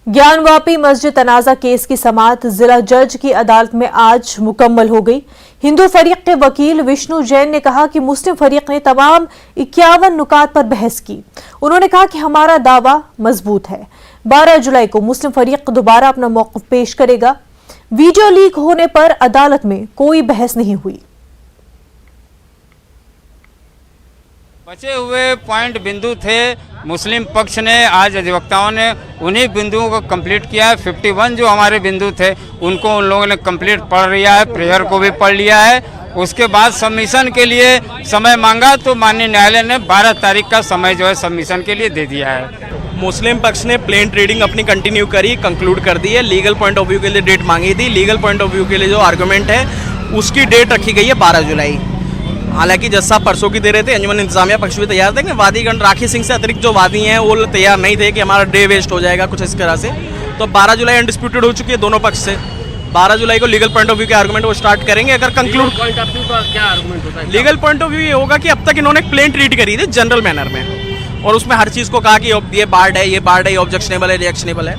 ज्ञानवापी मस्जिद तनाजा केस की समाअत जिला जज की अदालत में आज मुकम्मल हो गई। हिंदू फरीक के वकील विष्णु जैन ने कहा कि मुस्लिम फरीक ने तमाम 51 नुकात पर बहस की। उन्होंने कहा कि हमारा दावा मजबूत है। 12 जुलाई को मुस्लिम फरीक दोबारा अपना मौक़िफ़ पेश करेगा। वीडियो लीक होने पर अदालत में कोई बहस नहीं हुई। बचे हुए पॉइंट बिंदु थे, मुस्लिम पक्ष ने आज अधिवक्ताओं ने उन्हीं बिंदुओं को कंप्लीट किया है। 51 जो हमारे बिंदु थे उनको उन लोगों ने कंप्लीट पढ़ लिया है, प्रेयर को भी पढ़ लिया है। उसके बाद सबमिशन के लिए समय मांगा तो माननीय न्यायालय ने 12 तारीख का समय जो है सबमिशन के लिए दे दिया है। मुस्लिम पक्ष ने प्लेन ट्रेडिंग अपनी कंटिन्यू करी, कंक्लूड कर दी है। लीगल पॉइंट ऑफ व्यू के लिए डेट मांगी थी। लीगल पॉइंट ऑफ व्यू के लिए जो आर्गूमेंट है उसकी डेट रखी गई है 12 जुलाई। हालांकि जज साहब परसों की दे रहे थे, अंजुमन इंतजामिया पक्ष भी तैयार थे कि वादीगण राखी सिंह से अतिरिक्त जो वादी हैं वो तैयार नहीं थे कि हमारा डे वेस्ट हो जाएगा कुछ इस तरह से। तो 12 जुलाई अनडिस्प्यूटेड हो चुकी है दोनों पक्ष से। 12 जुलाई को लीगल पॉइंट ऑफ व्यू के आर्गुमेंट वो स्टार्ट करेंगे। अगर कंक्लूड क्या आर्गुमेंट होता है? लीगल पॉइंट ऑफ व्यू ये होगा कि अब तक इन्होंने प्लेन ट्रीट करी थी जनरल मैनर में, और उसमें हर चीज़ को कहा कि ये बार्ड है, ये बार्ड है, ये ऑब्जेक्शनेबल है, रिएक्शनेबल है।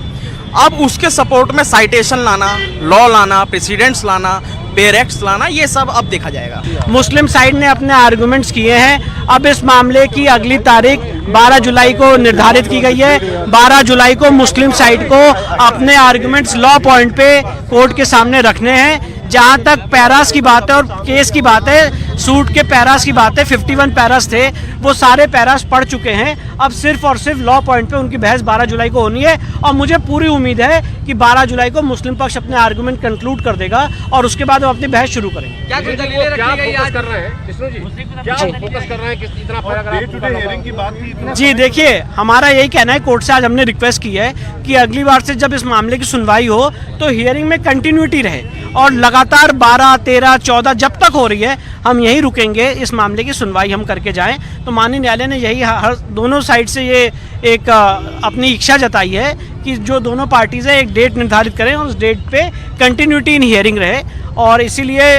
अब उसके सपोर्ट में साइटेशन लाना, लॉ लाना, प्रेसिडेंट्स लाना, पेयर एक्ट्स लाना, ये सब अब देखा जाएगा। मुस्लिम साइड ने अपने आर्गुमेंट्स किए हैं। अब इस मामले की अगली तारीख 12 जुलाई को निर्धारित की गई है। 12 जुलाई को मुस्लिम साइड को अपने आर्गुमेंट्स लॉ पॉइंट पे कोर्ट के सामने रखने हैं। जहां तक पैरास की बात है और केस की बात है, सूट के पैरास की बात है, 51 पैरास थे, वो सारे पैरास पढ़ चुके हैं। अब सिर्फ और सिर्फ लॉ पॉइंट पे उनकी बहस 12 जुलाई को होनी है, और मुझे पूरी उम्मीद है कि 12 जुलाई को मुस्लिम पक्ष अपने आर्गुमेंट कंक्लूड कर देगा और उसके बाद वो अपनी बहस शुरू करेंगे। क्या फोकस कर रहे हैं कृष्ण जी? क्या फोकस कर रहे हैं? किस इतना पैराग्राफ की बात की? जी देखिए, हमारा यही कहना है, कोर्ट से आज हमने रिक्वेस्ट की है कि अगली बार से जब इस मामले की सुनवाई हो तो हियरिंग में कंटिन्यूटी रहे, और लगातार 12, 13, 14 जब तक हो रही है हम यहीं रुकेंगे, इस मामले की सुनवाई हम करके जाएं। तो माननीय न्यायालय ने यही हर दोनों साइड से ये एक अपनी इच्छा जताई है कि जो दोनों पार्टीज है एक डेट निर्धारित करें और उस डेट पे कंटिन्यूटी इन हियरिंग रहे, और इसीलिए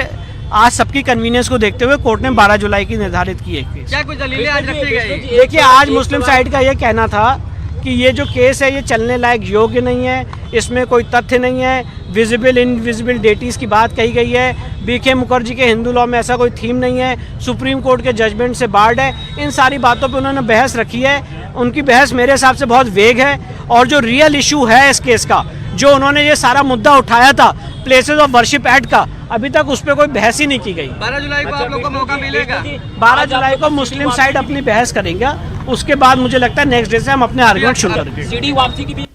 आज सबकी कन्वीनियंस को देखते हुए कोर्ट ने 12 जुलाई की निर्धारित की है। क्या कुछ दलीलें आज रखी गई? देखिए, आज मुस्लिम साइड का ये कहना था कि ये जो केस है ये चलने लायक योग्य नहीं है, इसमें कोई तथ्य नहीं है, विजिबल इनविजिबल डेटीज़ की बात कही गई है, बीके मुखर्जी के हिंदू लॉ में ऐसा कोई थीम नहीं है, सुप्रीम कोर्ट के जजमेंट से बार्ड है। इन सारी बातों पे उन्होंने बहस रखी है। उनकी बहस मेरे हिसाब से बहुत वेग है, और जो रियल इशू है इस केस का, जो उन्होंने ये सारा मुद्दा उठाया था प्लेसेस ऑफ वर्शिप एक्ट का, अभी तक उस पर कोई बहस ही नहीं की गई। 12 जुलाई को आप लोग को मौका मिलेगा? 12 जुलाई को मुस्लिम साइड अपनी बहस करेंगे, उसके बाद मुझे लगता है नेक्स्ट डे से हम अपने आर्गुमेंट शुरू करेंगे।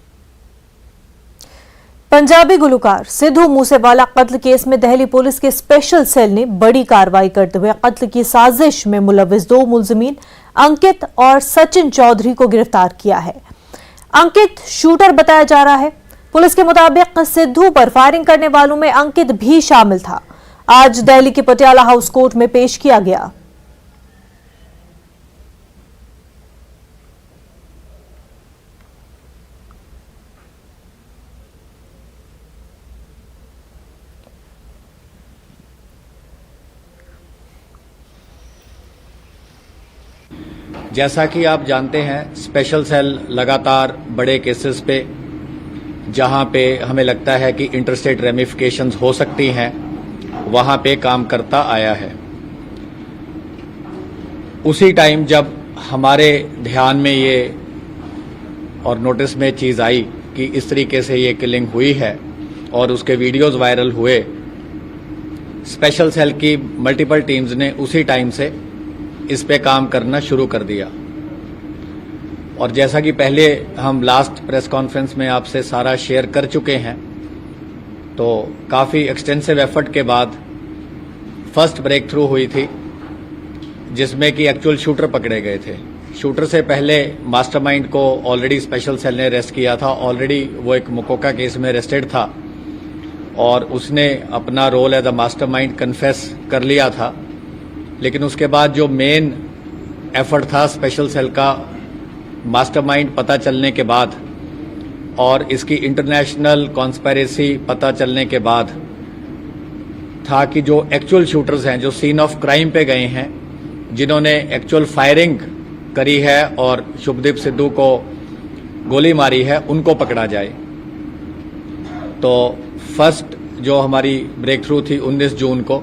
पंजाबी गुलकार सिद्धू मूसेवाला कत्ल केस में दिल्ली पुलिस के स्पेशल सेल ने बड़ी कार्रवाई करते हुए कत्ल की साजिश में मुलविस 2 मुलजिमीन अंकित और सचिन चौधरी को गिरफ्तार किया है। अंकित शूटर बताया जा रहा है। पुलिस के मुताबिक सिद्धू पर फायरिंग करने वालों में अंकित भी शामिल था। आज दिल्ली के पटियाला हाउस कोर्ट में पेश किया गया। जैसा कि आप जानते हैं, स्पेशल सेल लगातार बड़े केसेस पे, जहां पे हमें लगता है कि इंटरस्टेट रेमिफिकेशंस हो सकती हैं, वहां पे काम करता आया है। उसी टाइम जब हमारे ध्यान में ये और नोटिस में चीज़ आई कि इस तरीके से ये किलिंग हुई है और उसके वीडियोस वायरल हुए, स्पेशल सेल की मल्टीपल टीम्स ने उसी टाइम से इस पे काम करना शुरू कर दिया। और जैसा कि पहले हम लास्ट प्रेस कॉन्फ्रेंस में आपसे सारा शेयर कर चुके हैं, तो काफ़ी एक्सटेंसिव एफर्ट के बाद फर्स्ट ब्रेक थ्रू हुई थी, जिसमें कि एक्चुअल शूटर पकड़े गए थे। शूटर से पहले मास्टरमाइंड को ऑलरेडी स्पेशल सेल ने अरेस्ट किया था। ऑलरेडी वो एक मुकोका केस में अरेस्टेड था और उसने अपना role as a mastermind confess कर लिया था। लेकिन उसके बाद जो मेन एफर्ट था स्पेशल सेल का, मास्टरमाइंड पता चलने के बाद और इसकी इंटरनेशनल कॉन्स्पिरेसी पता चलने के बाद, था कि जो एक्चुअल शूटर्स हैं, जो सीन ऑफ क्राइम पे गए हैं, जिन्होंने एक्चुअल फायरिंग करी है और शुभदीप सिद्धू को गोली मारी है, उनको पकड़ा जाए। तो फर्स्ट जो हमारी ब्रेक थ्रू थी 19 जून को,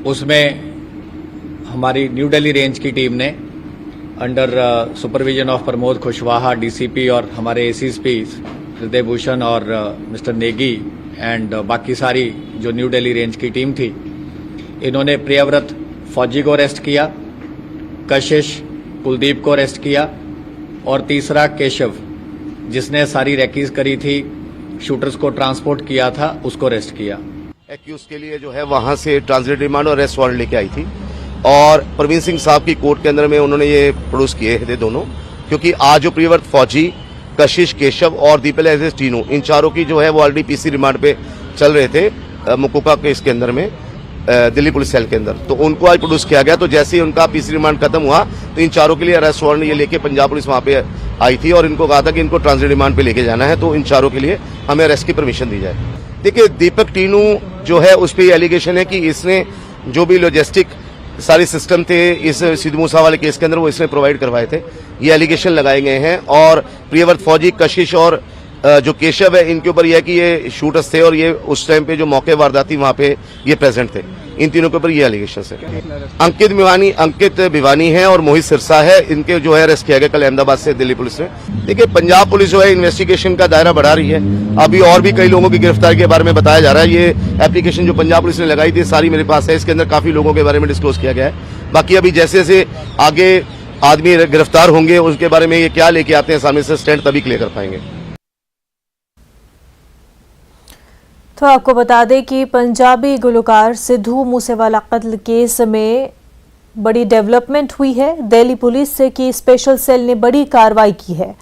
उसमें हमारी न्यू दिल्ली रेंज की टीम ने under supervision of Pramod Kushwaha DCP और हमारे एसीएसपी हृदय भूषण और मिस्टर नेगी एंड बाकी सारी जो न्यू दिल्ली रेंज की टीम थी, इन्होंने प्रियव्रत फौजी को अरेस्ट किया, कशिश कुलदीप को अरेस्ट किया और तीसरा केशव जिसने सारी रैकीज करी थी, शूटर्स को ट्रांसपोर्ट किया था, उसको अरेस्ट किया। एक्यूज के लिए जो है वहां से ट्रांजिट रिमांड और अरेस्ट वारंट लेके आई थी और प्रवीण सिंह साहब की कोर्ट के अंदर में उन्होंने ये प्रोड्यूस किए थे दोनों, क्योंकि आज जो प्रियव्रत फौजी, कशिश, केशव और दीपेल एज टीनू, इन चारों की जो है वो ऑलरेडी पीसी रिमांड पे चल रहे थे मुकुका केस के अंदर में दिल्ली पुलिस सेल के अंदर, तो उनको आज प्रोड्यूस किया गया। तो जैसे ही उनका पीसी रिमांड खत्म हुआ तो इन चारों के लिए अरेस्ट वारंट ये लेके पंजाब पुलिस वहां पे आई थी और इनको कहा था कि इनको ट्रांजिट रिमांड पे लेके जाना है, तो इन चारों के लिए हमें अरेस्ट की परमिशन दी जाए। देखिए, दीपक टीनू जो है उस पर एलिगेशन है कि इसने जो भी लॉजिस्टिक सारे सिस्टम थे इस सिद्धू मूसा वाले केस के अंदर वो इसने प्रोवाइड करवाए थे, ये एलिगेशन लगाए गए हैं। और प्रियव्रत फौजी, कशिश और जो केशव है, इनके ऊपर यह है कि ये शूटर्स थे और ये उस टाइम पे जो मौके वारदात थी वहां पे ये प्रेजेंट थे। इन तीनों के ऊपर ये एलिगेशन है। अंकित भिवानी है और मोहित सिरसा है, इनके जो है अरेस्ट किया गया कल अहमदाबाद से दिल्ली पुलिस ने। देखिए, पंजाब पुलिस जो है इन्वेस्टिगेशन का दायरा बढ़ा रही है, अभी और भी कई लोगों की गिरफ्तारी के बारे में बताया जा रहा है। ये एप्लीकेशन जो पंजाब पुलिस ने लगाई थी सारी मेरे पास है, इसके अंदर काफी लोगों के बारे में डिस्क्लोज किया गया है। बाकी अभी जैसे जैसे आगे आदमी गिरफ्तार होंगे उसके बारे में ये क्या लेके आते हैं सामने से स्टैंड तभी क्लियर कर पाएंगे। तो आपको बता दें कि पंजाबी गुलकार सिद्धू मूसेवाला कत्ल केस में बड़ी डेवलपमेंट हुई है। दिल्ली पुलिस की स्पेशल सेल ने बड़ी कार्रवाई की है।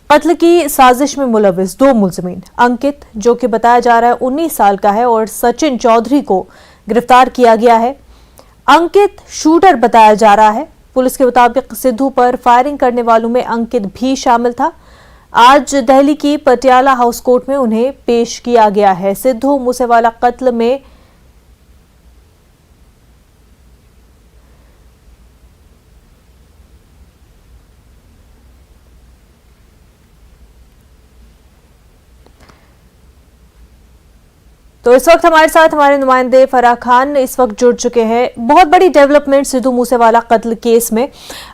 कत्ल की साजिश में मुलविस 2 मुलजमीन, अंकित जो कि बताया जा रहा है 19 साल का है और सचिन चौधरी को गिरफ्तार किया गया है। अंकित शूटर बताया जा रहा है। पुलिस के मुताबिक सिद्धू पर फायरिंग करने वालों में अंकित भी शामिल था। आज दिल्ली की पटियाला हाउस कोर्ट में उन्हें पेश किया गया है। सिद्धू मूसेवाला कत्ल में तो इस वक्त हमारे साथ हमारे नुमाइंदे फराह खान इस वक्त जुड़ चुके हैं। बहुत बड़ी डेवलपमेंट सिद्धू मूसेवाला कत्ल केस में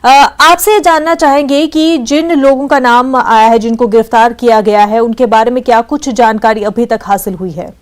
आपसे जानना चाहेंगे कि जिन लोगों का नाम आया है, जिनको गिरफ्तार किया गया है, उनके बारे में क्या कुछ जानकारी अभी तक हासिल हुई है?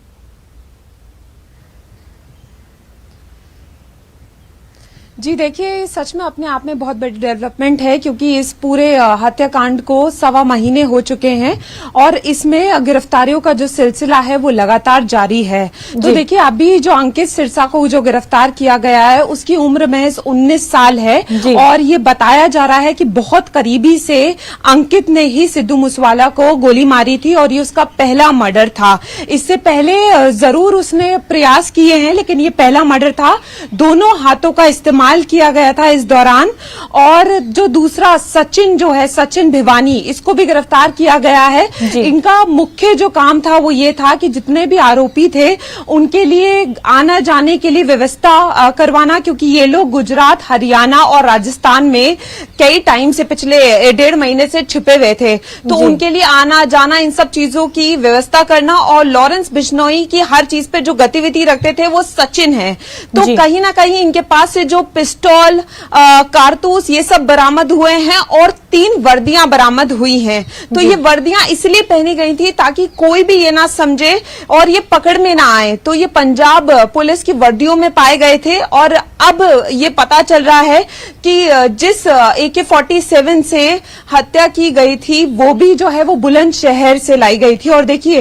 जी देखिए, सच में अपने आप में बहुत बड़ी डेवलपमेंट है, क्योंकि इस पूरे हत्याकांड को 1.25 महीने हो चुके हैं और इसमें गिरफ्तारियों का जो सिलसिला है वो लगातार जारी है। तो देखिए, अभी जो अंकित सिरसा को जो गिरफ्तार किया गया है उसकी उम्र महज 19 साल है और ये बताया जा रहा है कि बहुत करीबी से अंकित ने ही सिद्धू मूसेवाला को गोली मारी थी और ये उसका पहला मर्डर था। इससे पहले जरूर उसने प्रयास किए हैं, लेकिन ये पहला मर्डर था। दोनों हाथों का इस्तेमाल किया गया था इस दौरान। और जो दूसरा सचिन जो है, सचिन भिवानी, इसको भी गिरफ्तार किया गया है। इनका मुख्य जो काम था वो ये था कि जितने भी आरोपी थे उनके लिए आना जाने के लिए व्यवस्था करवाना, क्योंकि ये लोग गुजरात, हरियाणा और राजस्थान में कई टाइम से पिछले 1.5 महीने से छिपे हुए थे, तो उनके लिए आना जाना, इन सब चीजों की व्यवस्था करना। और लॉरेंस बिश्नोई की हर चीज पे जो गतिविधि रखते थे वो सचिन है। तो कहीं ना कहीं इनके पास से जो पिस्टल, कारतूस, ये सब बरामद हुए हैं और 3 वर्दियां बरामद हुई हैं। तो ये वर्दियां इसलिए पहनी गई थी ताकि कोई भी ये ना समझे और ये पकड़ में ना आए। तो ये पंजाब पुलिस की वर्दियों में पाए गए थे और अब ये पता चल रहा है कि जिस AK-47 से हत्या की गई थी वो भी जो है वो बुलंदशहर से लाई गई थी। और देखिए,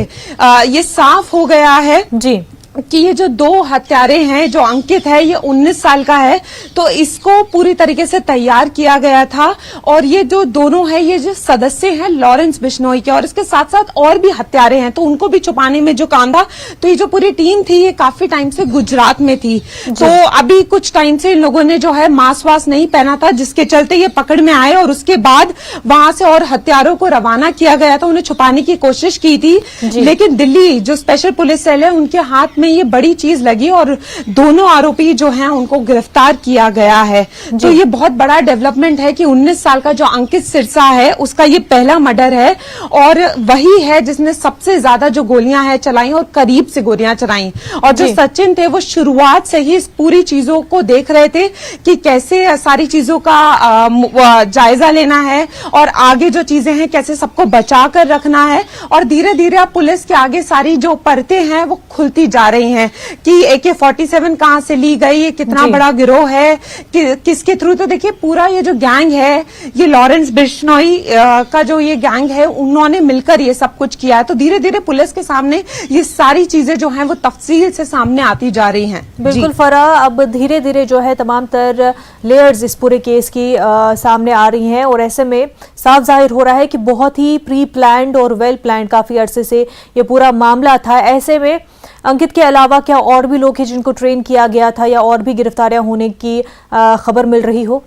ये साफ हो गया है जी कि ये जो 2 हत्यारे हैं, जो अंकित है ये 19 साल का है, तो इसको पूरी तरीके से तैयार किया गया था। और ये जो दोनों है, ये जो सदस्य हैं लॉरेंस बिश्नोई के, और इसके साथ साथ और भी हत्यारे हैं, तो उनको भी छुपाने में जो काम था। तो ये जो पूरी टीम थी ये काफी टाइम से गुजरात में थी। तो अभी कुछ टाइम से इन लोगों ने जो है मास्क वास्क नहीं पहना था, जिसके चलते ये पकड़ में आए और उसके बाद वहां से और हत्यारों को रवाना किया गया था। उन्हें छुपाने की कोशिश की थी, लेकिन दिल्ली जो स्पेशल पुलिस सेल है उनके हाथ में में ये बड़ी चीज लगी और दोनों आरोपी जो हैं उनको गिरफ्तार किया गया है। तो ये बहुत बड़ा डेवलपमेंट है कि 19 साल का जो अंकित सिरसा है उसका ये पहला मर्डर है और वही है जिसने सबसे ज्यादा जो गोलियां हैं चलाई और करीब से गोलियां चलाई। और जो सचिन थे वो शुरुआत से ही इस पूरी चीजों को देख रहे थे कि कैसे सारी चीजों का जायजा लेना है और आगे जो चीजें हैं कैसे सबको बचा कर रखना है। और धीरे धीरे अब पुलिस के आगे सारी जो परतें हैं वो खुलती जा रही हैं कि AK-47 कहां से ली गई, ये कितना बड़ा गिरोह है, किसके थ्रू। तो देखिए पूरा ये जो गैंग है ये लॉरेंस बिश्नोई का जो ये गैंग है उन्होंने मिलकर ये सब कुछ किया है। तो धीरे धीरे पुलिस के सामने ये सारी चीजें जो हैं वो तफसील से सामने आती जा रही हैं। बिल्कुल फरा, अब धीरे धीरे जो है तमाम तर लेयर्स इस पूरे केस की सामने आ रही हैं और ऐसे में साफ जाहिर हो रहा है कि बहुत ही प्री प्लान्ड और वेल प्लान्ड काफी अरसे से ये पूरा मामला था। ऐसे में अंकित के अलावा क्या और भी लोग हैं जिनको ट्रेन किया गया था या और भी गिरफ्तारियां होने की खबर मिल रही हो?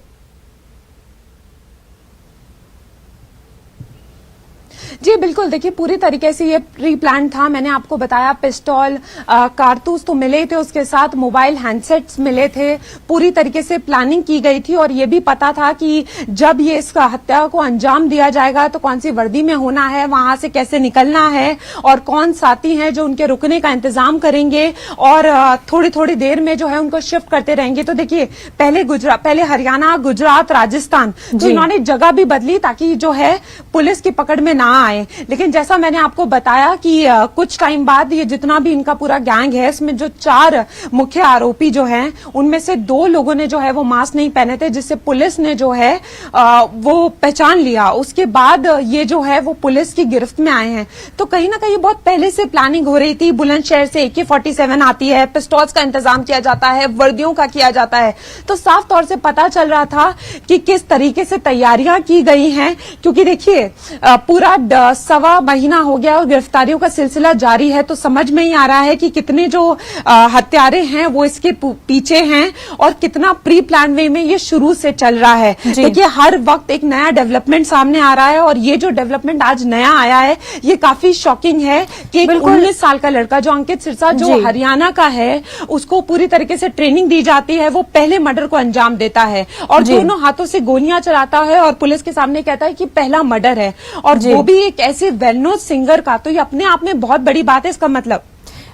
जी बिल्कुल, देखिए पूरी तरीके से ये प्री प्लान था। मैंने आपको बताया पिस्टल, कारतूस तो मिले थे, उसके साथ मोबाइल हैंडसेट्स मिले थे। पूरी तरीके से प्लानिंग की गई थी और ये भी पता था कि जब ये इसका हत्या को अंजाम दिया जाएगा तो कौन सी वर्दी में होना है, वहां से कैसे निकलना है और कौन साथी हैं जो उनके रुकने का इंतजाम करेंगे और थोड़ी थोड़ी देर में जो है उनको शिफ्ट करते रहेंगे। तो देखिए पहले हरियाणा, गुजरात, राजस्थान, तो इन्होंने जगह भी बदली ताकि जो है पुलिस की पकड़ में ना आए। लेकिन जैसा मैंने आपको बताया कि कुछ टाइम बाद ये जितना भी इनका पूरा गैंग है इसमें जो 4 मुख्य आरोपी जो हैं उनमें से 2 लोगों ने जो है वो मास्क नहीं पहने थे, जिससे पुलिस ने जो है वो पहचान लिया। उसके बाद ये जो है वो पुलिस की गिरफ्त में आए हैं। तो कहीं ना कहीं बहुत पहले से प्लानिंग हो रही थी। बुलंदशहर से AK-47 आती है, पिस्टल्स का इंतजाम किया जाता है, वर्दियों का किया जाता है। तो साफ तौर से पता चल रहा था कि किस तरीके से तैयारियां की गई हैं, क्योंकि देखिए पूरा 1.25 महीना हो गया और गिरफ्तारियों का सिलसिला जारी है। तो समझ में ही आ रहा है कि कितने जो हत्यारे हैं वो इसके पीछे हैं और कितना प्री प्लान वे में ये शुरू से चल रहा है। देखिए हर वक्त एक नया डेवलपमेंट सामने आ रहा है और ये जो डेवलपमेंट आज नया आया है ये काफी शॉकिंग है कि 19 साल का लड़का जो अंकित सिरसा जो हरियाणा का है उसको पूरी तरीके से ट्रेनिंग दी जाती है, वो पहले मर्डर को अंजाम देता है और दोनों हाथों से गोलियां चलाता है और पुलिस के सामने कहता है कि पहला मर्डर है और वो भी एक ऐसे वेल नोन सिंगर का। तो ये अपने आप में बहुत बड़ी बात है। इसका मतलब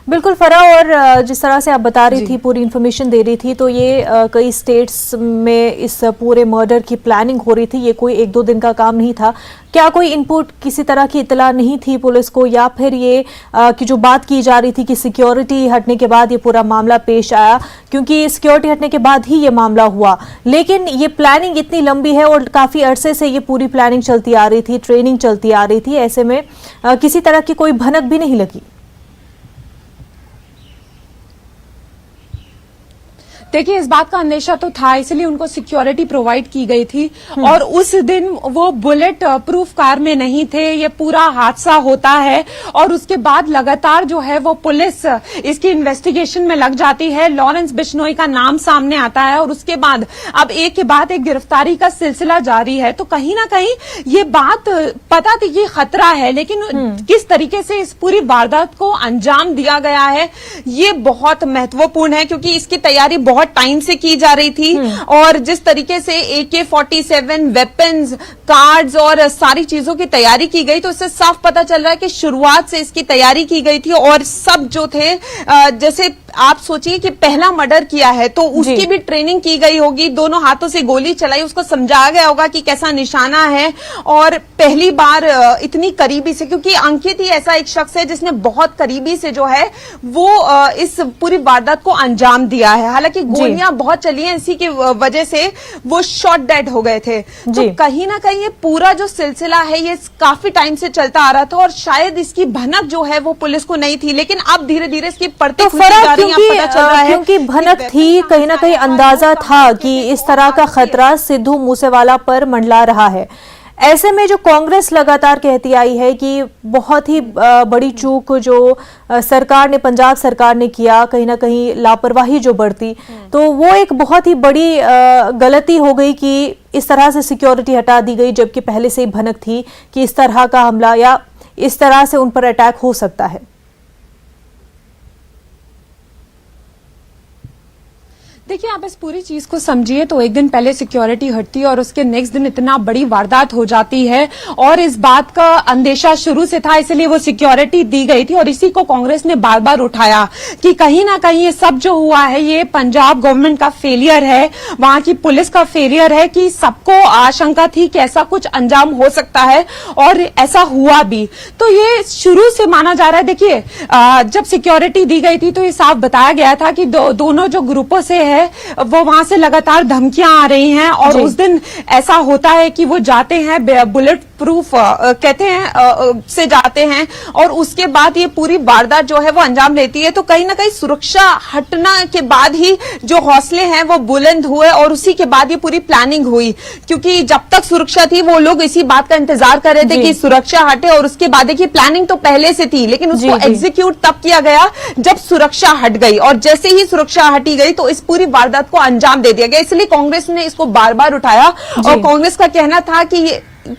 बिल्कुल फरा, और जिस तरह से आप बता रही थी, पूरी इन्फॉर्मेशन दे रही थी, तो ये कई स्टेट्स में इस पूरे मर्डर की प्लानिंग हो रही थी। ये कोई 1-2 दिन का काम नहीं था। क्या कोई इनपुट, किसी तरह की इतला नहीं थी पुलिस को, या फिर ये कि जो बात की जा रही थी कि सिक्योरिटी हटने के बाद ये पूरा मामला पेश आया, क्योंकि सिक्योरिटी हटने के बाद ही ये मामला हुआ। लेकिन ये प्लानिंग इतनी लंबी है और काफी अरसे से ये पूरी प्लानिंग चलती आ रही थी, ट्रेनिंग चलती आ रही थी। ऐसे में किसी तरह की कोई भनक भी नहीं लगी। देखिए इस बात का अंदेशा तो था, इसलिए उनको सिक्योरिटी प्रोवाइड की गई थी और उस दिन वो बुलेट प्रूफ कार में नहीं थे। ये पूरा हादसा होता है और उसके बाद लगातार जो है वो पुलिस इसकी इन्वेस्टिगेशन में लग जाती है। लॉरेंस बिश्नोई का नाम सामने आता है और उसके बाद अब एक के बाद एक गिरफ्तारी का सिलसिला जारी है। तो कहीं ना कहीं ये बात पता थी कि खतरा है, लेकिन किस तरीके से इस पूरी वारदात को अंजाम दिया गया है ये बहुत महत्वपूर्ण है, क्योंकि इसकी तैयारी बहुत टाइम से की जा रही थी और जिस तरीके से AK-47 वेपन्स, कार्ड्स और सारी चीजों की तैयारी की गई, तो इससे साफ पता चल रहा है कि शुरुआत से इसकी तैयारी की गई थी। और सब जो थे, जैसे आप सोचिए कि पहला मर्डर किया है तो उसकी भी ट्रेनिंग की गई होगी, दोनों हाथों से गोली चलाई, उसको समझाया गया होगा कि कैसा निशाना है। और पहली बार इतनी करीबी से, क्योंकि अंकित ही ऐसा एक शख्स है जिसने बहुत करीबी से जो है वो इस पूरी वारदात को अंजाम दिया है। हालांकि गोलियां बहुत चली हैं, इसी की वजह से वो शॉट डेड हो गए थे। तो कहीं ना कहीं ये पूरा जो सिलसिला है ये काफी टाइम से चलता आ रहा था और शायद इसकी भनक जो है वो पुलिस को नहीं थी, लेकिन अब धीरे धीरे इसकी पड़ती खुलती जा रही है। पता चल रहा है क्योंकि भनक थी, कहीं ना कहीं अंदाजा था कि इस तरह का खतरा सिद्धू मूसेवाला पर मंडला रहा है। ऐसे में जो कांग्रेस लगातार कहती आई है कि बहुत ही बड़ी चूक जो सरकार ने, पंजाब सरकार ने किया, कहीं ना कहीं लापरवाही जो बढ़ती, तो वो एक बहुत ही बड़ी गलती हो गई कि इस तरह से सिक्योरिटी हटा दी गई, जबकि पहले से ही भनक थी कि इस तरह का हमला या इस तरह से उन पर अटैक हो सकता है। देखिए, आप इस पूरी चीज को समझिए तो एक दिन पहले सिक्योरिटी हटती है और उसके नेक्स्ट दिन इतना बड़ी वारदात हो जाती है, और इस बात का अंदेशा शुरू से था, इसलिए वो सिक्योरिटी दी गई थी। और इसी को कांग्रेस ने बार बार उठाया कि कहीं ना कहीं ये सब जो हुआ है ये पंजाब गवर्नमेंट का फेलियर है, वहां की पुलिस का फेलियर है, कि सबको आशंका थी कि ऐसा कुछ अंजाम हो सकता है और ऐसा हुआ भी। तो ये शुरू से माना जा रहा है। देखिए, जब सिक्योरिटी दी गई थी तो ये साफ बताया गया था कि दोनों जो ग्रुपों से है वो वहां से लगातार धमकियां आ रही हैं, और उस दिन ऐसा होता है कि वो जाते हैं बुलेट प्रूफ कहते हैं से जाते हैं, और उसके बाद ये पूरी वारदात जो है वो अंजाम लेती है। तो कहीं ना कहीं सुरक्षा हटना के बाद ही जो हौसले हैं वो बुलंद हुए, और उसी के बाद ये पूरी प्लानिंग हुई, क्योंकि जब तक सुरक्षा थी वो लोग इसी बात का इंतजार कर रहे थे कि सुरक्षा हटे, और उसके बाद देखिए प्लानिंग तो पहले से थी, लेकिन उसको एग्जीक्यूट तब किया गया जब सुरक्षा हट गई, और जैसे ही सुरक्षा हटी गई तो इस पूरी वारदात को अंजाम दे दिया गया। इसलिए कांग्रेस ने इसको बार बार उठाया, और कांग्रेस का कहना था कि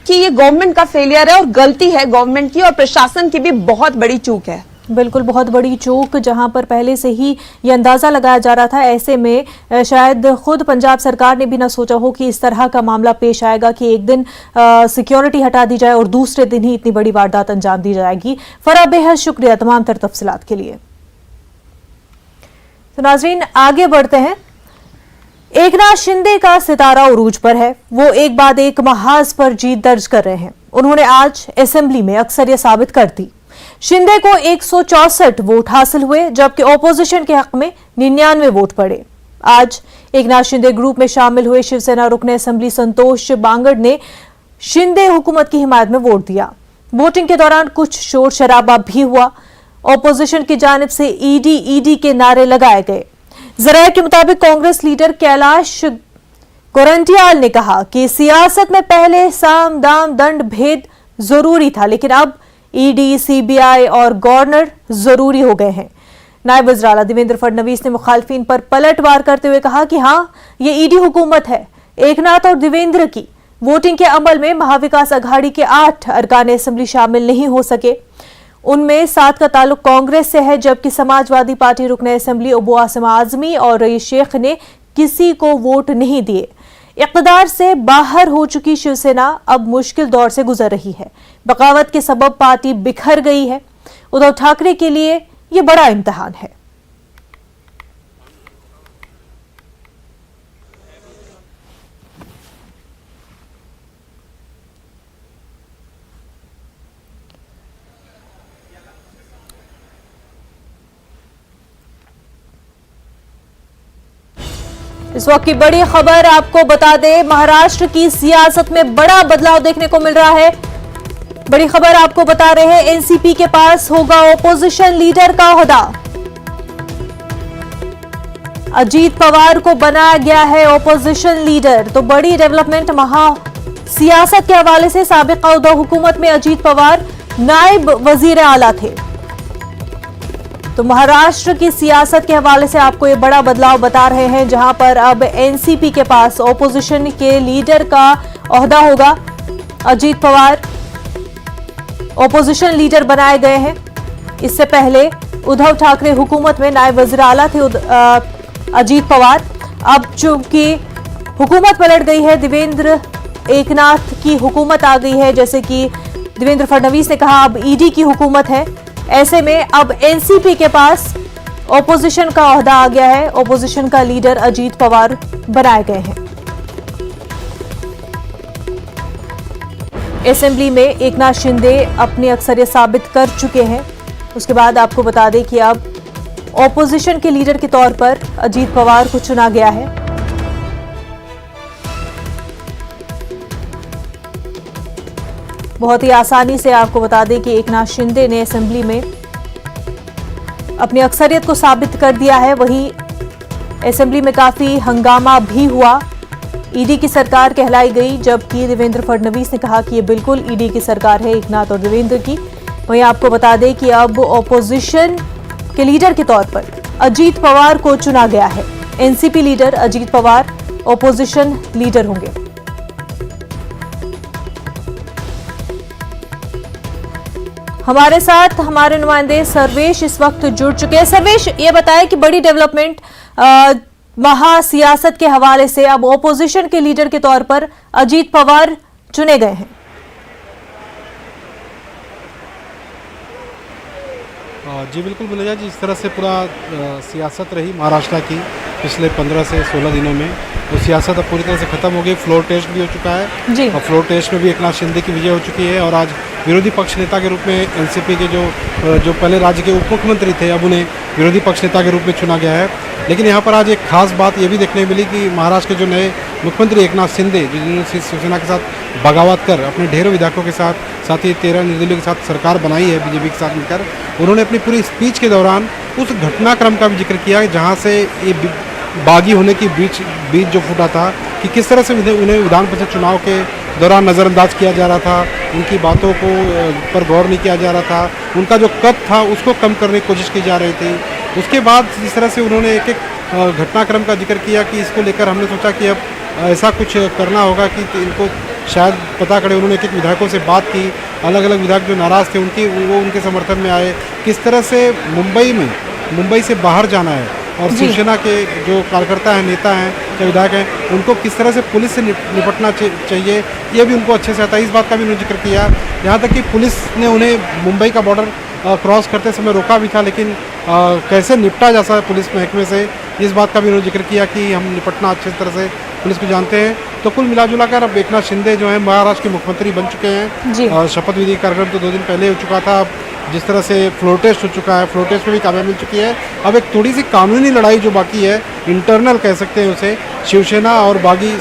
ये गवर्नमेंट का फेलियर है और गलती है गवर्नमेंट की, और प्रशासन की भी बहुत बड़ी चूक है। बिल्कुल, बहुत बड़ी चूक, जहां पर पहले से ही ये अंदाजा लगाया जा रहा था। ऐसे में शायद खुद पंजाब सरकार ने भी ना सोचा हो कि इस तरह का मामला पेश आएगा कि एक दिन सिक्योरिटी हटा दी जाए और दूसरे दिन ही इतनी बड़ी वारदात अंजाम दी जाएगी। फराह, बेहद शुक्रिया तमाम तर तफसीलात के लिए। तो नाजरीन, आगे बढ़ते हैं। एकनाथ शिंदे का सितारा उरूज पर है। वो एक बाद एक महाज पर जीत दर्ज कर रहे हैं। उन्होंने आज असेंबली में अक्सरियत साबित कर दी। शिंदे को 164 वोट हासिल हुए, जबकि ऑपोजिशन के हक में 99 वोट पड़े। आज एकनाथ शिंदे ग्रुप में शामिल हुए शिवसेना रुकने असेंबली संतोष बांगड़ ने शिंदे हुकूमत की हिमायत में वोट दिया। वोटिंग के दौरान कुछ शोर शराबा भी हुआ। ऑपोजिशन की जानिब से ईडी के नारे लगाए गए। जराये के मुताबिक कांग्रेस लीडर कैलाश गोरंटियाल ने कहा कि सियासत में पहले साम दाम दंड भेद जरूरी था, लेकिन अब ईडी, सीबीआई और गवर्नर जरूरी हो गए हैं। नायब वज़ीर आला देवेंद्र फडणवीस ने मुखालफिन पर पलटवार करते हुए कहा कि हाँ, ये ईडी हुकूमत है। एकनाथ और देवेंद्र की वोटिंग के अमल में महाविकास अघाड़ी के 8 अरकान असेंबली शामिल नहीं हो सके। उनमें 7 का ताल्लुक कांग्रेस से है, जबकि समाजवादी पार्टी रुकने असेंबली अबू आसिम आजमी और रईस शेख ने किसी को वोट नहीं दिए। इक़्तिदार से बाहर हो चुकी शिवसेना अब मुश्किल दौर से गुजर रही है। बगावत के सबब पार्टी बिखर गई है। उद्धव ठाकरे के लिए यह बड़ा इम्तिहान है। इस वक्त की बड़ी खबर आपको बता दें, महाराष्ट्र की सियासत में बड़ा बदलाव देखने को मिल रहा है। बड़ी खबर आपको बता रहे हैं, एनसीपी के पास होगा ऑपोजिशन लीडर का ओहदा। अजीत पवार को बनाया गया है ऑपोजिशन लीडर। तो बड़ी डेवलपमेंट सियासत के हवाले से साबिका उद्धव हुकूमत में अजीत पवार नायब वजीर आला थे। तो महाराष्ट्र की सियासत के हवाले से आपको ये बड़ा बदलाव बता रहे हैं, जहां पर अब एनसीपी के पास ऑपोजिशन के लीडर का ओहदा होगा। अजीत पवार ऑपोजिशन लीडर बनाए गए हैं। इससे पहले उद्धव ठाकरे हुकूमत में नायब वज़ीर आला थे अजीत पवार। अब चूंकि हुकूमत पलट गई है, देवेंद्र एकनाथ की हुकूमत आ गई है, जैसे कि देवेंद्र फडणवीस ने कहा अब ईडी की हुकूमत है। ऐसे में अब एनसीपी के पास ऑपोजिशन का ओहदा आ गया है। ऑपोजिशन का लीडर अजीत पवार बनाए गए हैं। असेंबली में एकनाथ शिंदे अपनी अक्सरियत साबित कर चुके हैं। उसके बाद आपको बता दें कि अब ऑपोजिशन के लीडर के तौर पर अजीत पवार को चुना गया है। बहुत ही आसानी से आपको बता दें कि एकनाथ शिंदे ने असेंबली में अपनी अक्सरियत को साबित कर दिया है। वहीं असेंबली में काफी हंगामा भी हुआ। ईडी की सरकार कहलाई गई, जबकि देवेंद्र फडणवीस ने कहा कि ये बिल्कुल ईडी की सरकार है, एकनाथ और देवेंद्र की। वहीं आपको बता दें कि अब ऑपोजिशन के लीडर के तौर पर अजीत पवार को चुना गया है। NCP leader Ajit Pawar opposition leader होंगे। हमारे साथ हमारे नुमाइंदे सर्वेश इस वक्त जुड़ चुके हैं। सर्वेश, ये बताएं कि बड़ी डेवलपमेंट महासियासत के हवाले से अब ओपोजिशन के लीडर के तौर पर अजीत पवार चुने गए हैं। जी बिल्कुल बुलेजा जी, इस तरह से पूरा सियासत रही महाराष्ट्र की पिछले 15 से 16 दिनों में, वो सियासत अब पूरी तरह से खत्म हो गई। फ्लोर टेस्ट भी हो चुका है जी। और फ्लोर टेस्ट में भी एकनाथ शिंदे की विजय हो चुकी है और आज विरोधी पक्ष नेता के रूप में एनसीपी के जो पहले राज्य के उप मुख्यमंत्री थे, अब उन्हें विरोधी पक्ष नेता के रूप में चुना गया है। लेकिन यहाँ पर आज एक खास बात ये भी देखने मिली कि महाराष्ट्र के जो नए मुख्यमंत्री एकनाथ शिंदे, जिन्होंने शिवसेना के साथ बगावत कर अपने ढेरों विधायकों के साथ ही 13 निर्दलीयों के साथ सरकार बनाई है बीजेपी के साथ मिलकर, उन्होंने अपनी पूरी स्पीच के दौरान उस घटनाक्रम का भी जिक्र किया जहाँ से ये बागी होने की बीच जो फूटा था कि किस तरह से उन्हें विधान परिषद चुनाव के दौरान नज़रअंदाज किया जा रहा था, उनकी बातों को पर गौर नहीं किया जा रहा था, उनका जो कद था उसको कम करने की कोशिश की जा रही थी। उसके बाद जिस तरह से उन्होंने एक घटनाक्रम का जिक्र किया कि इसको लेकर हमने सोचा कि अब ऐसा कुछ करना होगा कि इनको शायद पता करे। उन्होंने एक विधायकों से बात की, अलग अलग विधायक जो नाराज़ थे वो उनके समर्थन में आए। किस तरह से मुंबई से बाहर जाना है और शिवसेना के जो कार्यकर्ता हैं, नेता हैं, जो विधायक हैं, उनको किस तरह से पुलिस से निपटना चाहिए, ये भी उनको अच्छे से आता है। इस बात का भी उन्होंने जिक्र किया। यहाँ तक कि पुलिस ने उन्हें मुंबई का बॉर्डर क्रॉस करते समय रोका भी था, लेकिन कैसे निपटा जा सकता है पुलिस महकमे से, इस बात का भी उन्होंने जिक्र किया कि हम निपटना अच्छी तरह से पुलिस को जानते हैं। तो कुल मिला कर अब एकनाथ शिंदे जो है महाराष्ट्र के मुख्यमंत्री बन चुके हैं। शपथ विधि कार्यक्रम तो 2 दिन पहले हो चुका था। अब जिस तरह से फ्लोर टेस्ट हो चुका है, फ्लोर टेस्ट में भी कामयाबी मिल चुकी है। अब एक थोड़ी सी कानूनी लड़ाई जो बाकी है, इंटरनल कह सकते हैं उसे, शिवसेना और बागी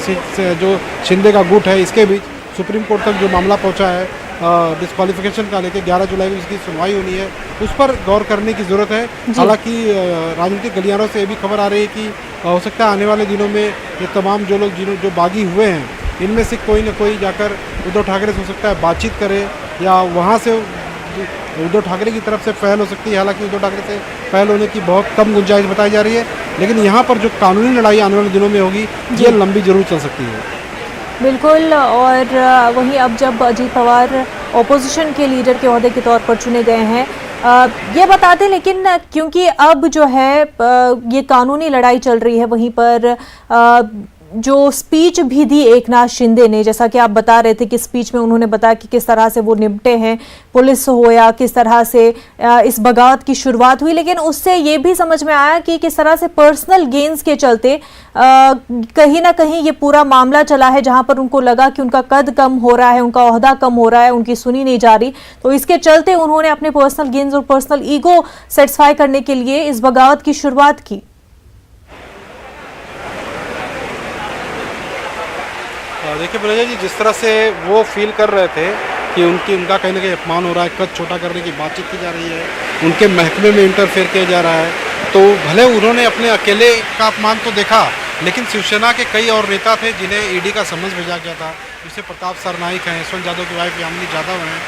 जो शिंदे का गुट है, इसके बीच सुप्रीम कोर्ट तक जो मामला पहुंचा है डिस्क्वालिफिकेशन का लेकर 11 जुलाई को इसकी सुनवाई होनी है, उस पर गौर करने की ज़रूरत है। हालांकि राजनीतिक गलियारों से ये भी खबर आ रही है कि हो सकता है आने वाले दिनों में ये तमाम जो लोग जो बागी हुए हैं, इनमें से कोई न कोई जाकर उद्धव ठाकरे से हो सकता है बातचीत करे या वहाँ से उद्धव ठाकरे की तरफ से पहल हो सकती है। हालांकि उद्धव ठाकरे से पहल होने की बहुत कम गुंजाइश बताई जा रही है, लेकिन यहाँ पर जो कानूनी लड़ाई आने वाले दिनों में होगी, ये लंबी जरूर चल सकती है। बिल्कुल। और वहीं अब जब अजीत पवार ओपोजिशन के लीडर के ओहदे के तौर पर चुने गए हैं, ये बताते हैं, लेकिन क्योंकि अब जो है ये कानूनी लड़ाई चल रही है, वहीं पर जो स्पीच भी दी एकनाथ शिंदे ने, जैसा कि आप बता रहे थे कि स्पीच में उन्होंने बताया कि किस तरह से वो निपटे हैं, पुलिस हो या किस तरह से इस बगावत की शुरुआत हुई, लेकिन उससे ये भी समझ में आया कि किस तरह से पर्सनल गेन्स के चलते कहीं ना कहीं ये पूरा मामला चला है, जहां पर उनको लगा कि उनका कद कम हो रहा है, उनका ओहदा कम हो रहा है, उनकी सुनी नहीं जा रही, तो इसके चलते उन्होंने अपने पर्सनल गेन्स और पर्सनल ईगो सेटिस्फाई करने के लिए इस बगावत की शुरुआत की। देखिए बुलेजा जी, जिस तरह से वो फील कर रहे थे कि उनका कहीं ना कहीं अपमान हो रहा है, कद छोटा करने की बातचीत की जा रही है, उनके महकमे में इंटरफेयर किया जा रहा है, तो भले उन्होंने अपने अकेले का अपमान तो देखा, लेकिन शिवसेना के कई और नेता थे जिन्हें ईडी का समन्स भेजा गया था, जैसे प्रताप सरनाइक हैं, यशवंत यादव की वाइफ यामिनी यादव हैं,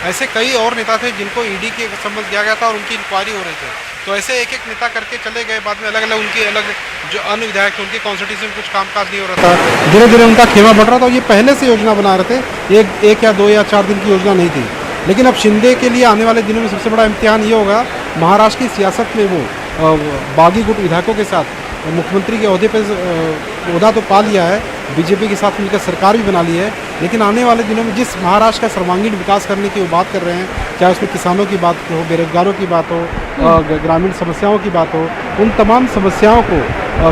ऐसे कई और नेता थे जिनको ईडी के समन्स दिया गया था और उनकी इंक्वायरी हो रही थी। तो ऐसे एक एक नेता करके चले गए। बाद में अलग अलग उनकी अलग जो अन्य विधायक थे, उनकी कॉन्स्टिट्यूशन में कुछ कामकाज नहीं हो रहा था, धीरे धीरे उनका खेमा बढ़ रहा था। ये पहले से योजना बना रहे थे, एक या 2 या 4 दिन की योजना नहीं थी। लेकिन अब शिंदे के लिए आने वाले दिनों में सबसे बड़ा इम्तिहान ये होगा, महाराष्ट्र की सियासत में वो बागी गुट विधायकों के साथ मुख्यमंत्री के ओहदे पर ओहदा तो पा लिया है, बीजेपी के साथ मिलकर सरकार भी बना ली है, लेकिन आने वाले दिनों में जिस महाराष्ट्र का सर्वांगीण विकास करने की वो बात कर रहे हैं, चाहे उसमें किसानों की बात हो, बेरोजगारों की बात हो, ग्रामीण समस्याओं की बात हो, उन तमाम समस्याओं को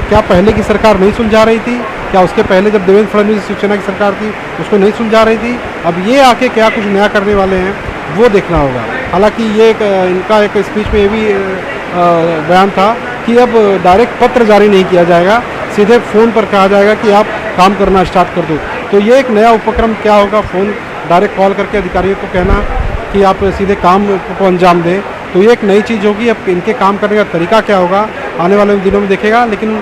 क्या पहले की सरकार नहीं सुलझा रही थी? क्या उसके पहले जब देवेंद्र फडणवीस शिवसेना की सरकार थी उसको नहीं सुलझा रही थी? अब ये आके क्या कुछ नया करने वाले हैं, वो देखना होगा। हालांकि ये इनका एक स्पीच में ये भी बयान था कि अब डायरेक्ट पत्र जारी नहीं किया जाएगा, सीधे फ़ोन पर कहा जाएगा कि आप काम करना स्टार्ट कर दो। तो ये एक नया उपक्रम क्या होगा, फ़ोन डायरेक्ट कॉल करके अधिकारियों को कहना कि आप सीधे काम को अंजाम दें, तो ये एक नई चीज़ होगी। अब इनके काम करने का तरीका क्या होगा आने वाले दिनों में देखेगा। लेकिन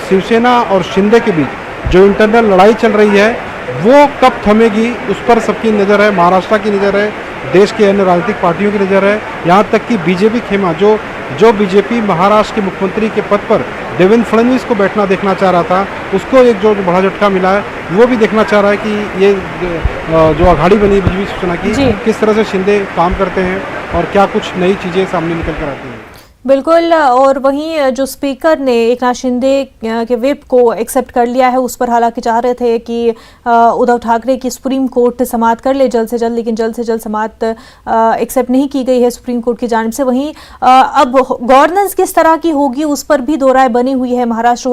शिवसेना और शिंदे के बीच जो इंटरनल लड़ाई चल रही है वो कब थमेगी, उस पर सबकी नज़र है, महाराष्ट्र की नज़र है, देश के अन्य राजनीतिक पार्टियों की नज़र है, यहाँ तक कि बीजेपी खेमा जो बीजेपी महाराष्ट्र के मुख्यमंत्री के पद पर देवेंद्र फडणवीस को बैठना देखना चाह रहा था, उसको एक जो बड़ा झटका मिला है, वो भी देखना चाह रहा है कि ये जो अघाड़ी बनी बीजेपी शिवसेना की, किस तरह से शिंदे काम करते हैं और क्या कुछ नई चीज़ें सामने निकल कर आती हैं। बिल्कुल, और वहीं जो स्पीकर ने एकनाथ शिंदे के विप को एक्सेप्ट कर लिया है, उस पर हालांकि चाह रहे थे कि उद्धव ठाकरे की सुप्रीम कोर्ट समाअत कर ले जल्द से जल्द, लेकिन जल्द से जल्द समाअत एक्सेप्ट नहीं की गई है सुप्रीम कोर्ट की जानिब से। वहीं अब गवर्नेंस किस तरह की होगी उस पर भी दो राय बनी हुई है महाराष्ट्र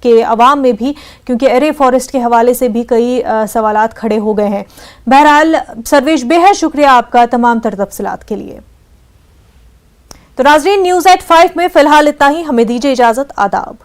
के अवाम में भी, क्योंकि एरे फॉरेस्ट के हवाले से भी कई सवालात खड़े हो गए हैं। बहरहाल सर्वेश, बेहद शुक्रिया आपका तमाम तर तफसीलात के लिए। तो नाज़रीन, न्यूज़ एट 5 में फिलहाल इतना ही। हमें दीजिए इजाजत। आदाब।